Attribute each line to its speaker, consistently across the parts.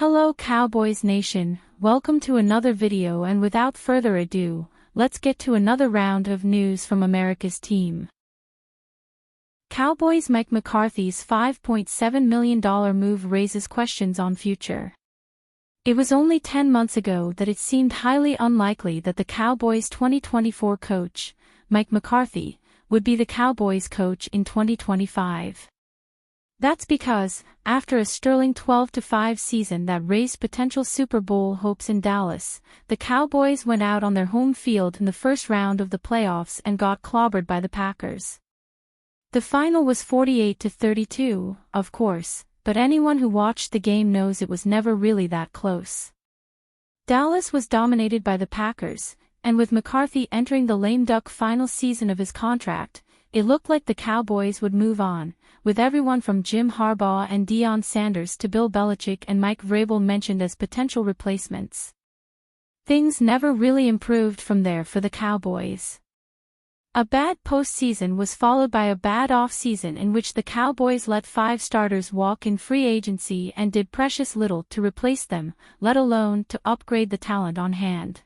Speaker 1: Hello Cowboys Nation, welcome to another video, and without further ado, let's get to another round of news from America's team. Cowboys Mike McCarthy's $5.7 million move raises questions on future. It was only 10 months ago that it seemed highly unlikely that the Cowboys' 2024 coach, Mike McCarthy, would be the Cowboys coach in 2025. That's because, after a sterling 12-5 season that raised potential Super Bowl hopes in Dallas, the Cowboys went out on their home field in the first round of the playoffs and got clobbered by the Packers. The final was 48-32, of course, but anyone who watched the game knows it was never really that close. Dallas was dominated by the Packers, and with McCarthy entering the lame duck final season of his contract, it looked like the Cowboys would move on, with everyone from Jim Harbaugh and Deion Sanders to Bill Belichick and Mike Vrabel mentioned as potential replacements. Things never really improved from there for the Cowboys. A bad postseason was followed by a bad offseason in which the Cowboys let 5 starters walk in free agency and did precious little to replace them, let alone to upgrade the talent on hand.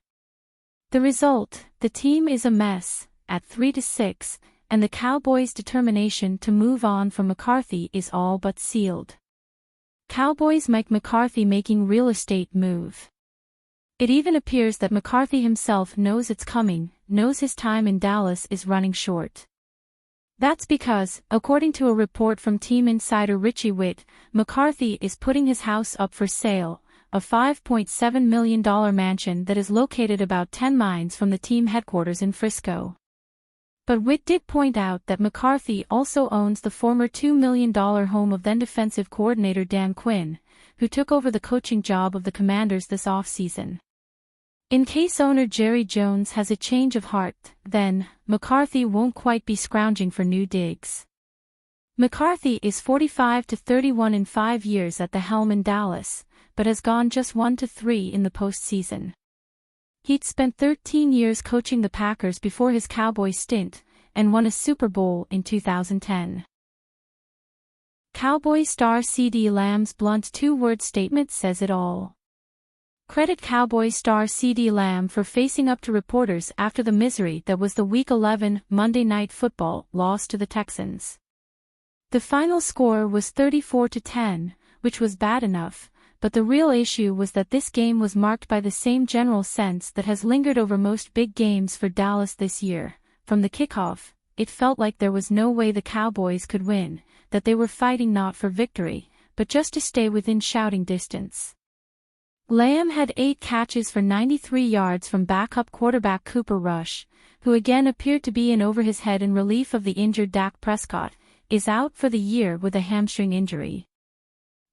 Speaker 1: The result, the team is a mess, at 3-6, and the Cowboys' determination to move on from McCarthy is all but sealed. Cowboys Mike McCarthy making real estate move. It even appears that McCarthy himself knows it's coming, knows his time in Dallas is running short. That's because, according to a report from team insider Richie Witt, McCarthy is putting his house up for sale, a $5.7 million mansion that is located about 10 miles from the team headquarters in Frisco. But Witt did point out that McCarthy also owns the former $2 million home of then defensive coordinator Dan Quinn, who took over the coaching job of the Commanders this offseason. In case owner Jerry Jones has a change of heart, then, McCarthy won't quite be scrounging for new digs. McCarthy is 45-31 in 5 years at the helm in Dallas, but has gone just 1-3 in the postseason. He'd spent 13 years coaching the Packers before his Cowboys stint, and won a Super Bowl in 2010. Cowboys star CeeDee Lamb's blunt 2-word statement says it all. Credit Cowboys star CeeDee Lamb for facing up to reporters after the misery that was the Week 11 Monday Night Football loss to the Texans. The final score was 34-10, which was bad enough, but the real issue was that this game was marked by the same general sense that has lingered over most big games for Dallas this year. From the kickoff, it felt like there was no way the Cowboys could win, that they were fighting not for victory, but just to stay within shouting distance. Lamb had 8 catches for 93 yards from backup quarterback Cooper Rush, who again appeared to be in over his head in relief of the injured Dak Prescott, is out for the year with a hamstring injury.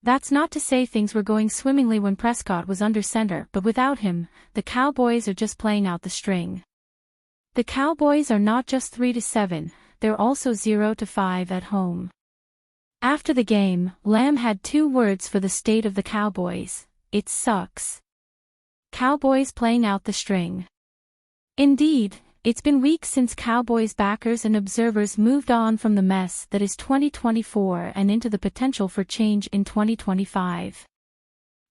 Speaker 1: That's not to say things were going swimmingly when Prescott was under center, but without him, the Cowboys are just playing out the string. The Cowboys are not just 3-7, they're also 0-5 at home. After the game, Lamb had 2 words for the state of the Cowboys: it sucks. Cowboys playing out the string. Indeed, it's been weeks since Cowboys backers and observers moved on from the mess that is 2024 and into the potential for change in 2025.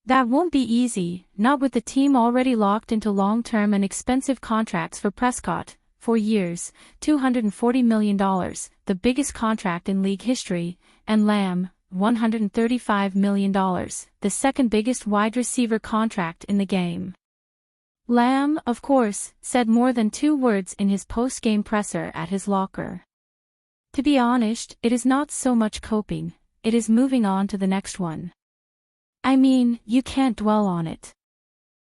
Speaker 1: That won't be easy, not with the team already locked into long-term and expensive contracts for Prescott, 4 years, $240 million, the biggest contract in league history, and Lamb, $135 million, the second biggest wide receiver contract in the game. Lamb, of course, said more than 2 words in his post-game presser at his locker. To be honest, it is not so much coping, it is moving on to the next one. I mean, you can't dwell on it.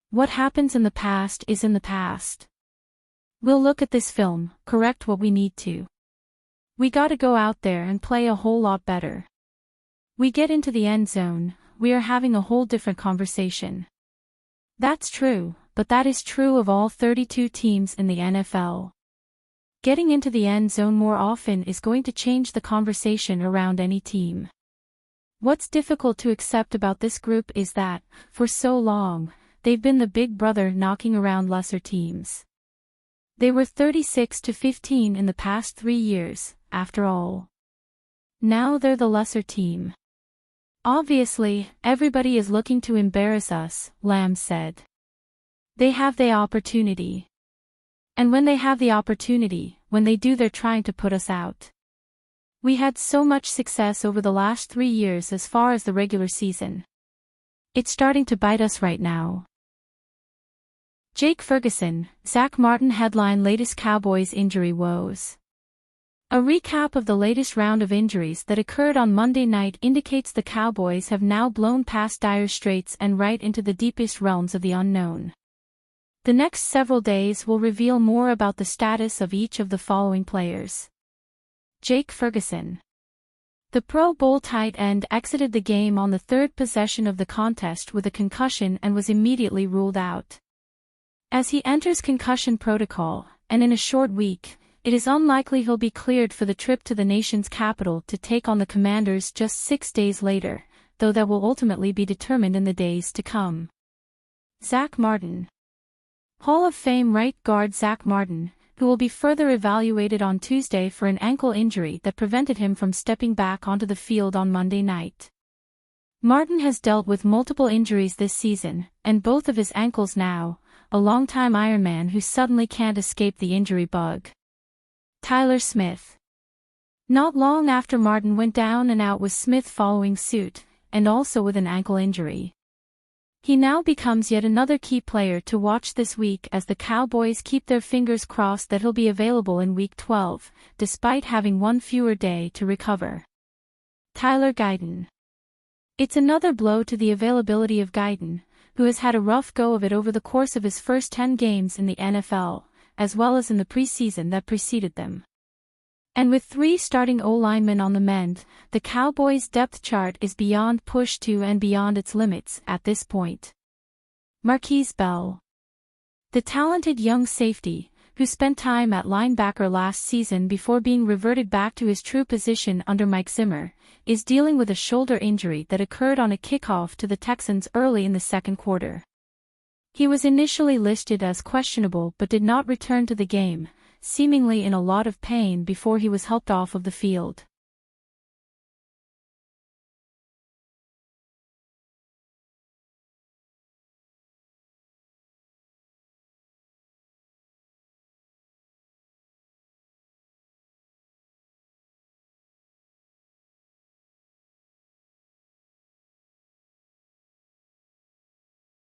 Speaker 1: What happens in the past is in the past. We'll look at this film, correct what we need to. We gotta go out there and play a whole lot better. We get into the end zone, we are having a whole different conversation. That's true, but that is true of all 32 teams in the NFL. Getting into the end zone more often is going to change the conversation around any team. What's difficult to accept about this group is that, for so long, they've been the big brother knocking around lesser teams. They were 36-15 in the past 3 years, after all. Now they're the lesser team. Obviously, everybody is looking to embarrass us, Lamb said. They have the opportunity. And when they have the opportunity, when they do, they're trying to put us out. We had so much success over the last 3 years as far as the regular season. It's starting to bite us right now. Jake Ferguson, Zach Martin headline latest Cowboys injury woes. A recap of the latest round of injuries that occurred on Monday night indicates the Cowboys have now blown past dire straits and right into the deepest realms of the unknown. The next several days will reveal more about the status of each of the following players. Jake Ferguson. The Pro Bowl tight end exited the game on the third possession of the contest with a concussion and was immediately ruled out. As he enters concussion protocol, and in a short week, it is unlikely he'll be cleared for the trip to the nation's capital to take on the Commanders just 6 days later, though that will ultimately be determined in the days to come. Zach Martin. Hall of Fame right guard Zach Martin, who will be further evaluated on Tuesday for an ankle injury that prevented him from stepping back onto the field on Monday night. Martin has dealt with multiple injuries this season, and both of his ankles now, a longtime Ironman who suddenly can't escape the injury bug. Tyler Smith. Not long after Martin went down and out was Smith following suit, and also with an ankle injury. He now becomes yet another key player to watch this week as the Cowboys keep their fingers crossed that he'll be available in Week 12, despite having one fewer day to recover. Tyler Guyton. It's another blow to the availability of Guyton, who has had a rough go of it over the course of his first 10 games in the NFL, as well as in the preseason that preceded them. And with 3 starting O-linemen on the mend, the Cowboys' depth chart is beyond push to and beyond its limits at this point. Marquise Bell. The talented young safety, who spent time at linebacker last season before being reverted back to his true position under Mike Zimmer, is dealing with a shoulder injury that occurred on a kickoff to the Texans early in the second quarter. He was initially listed as questionable but did not return to the game, seemingly in a lot of pain before he was helped off of the field.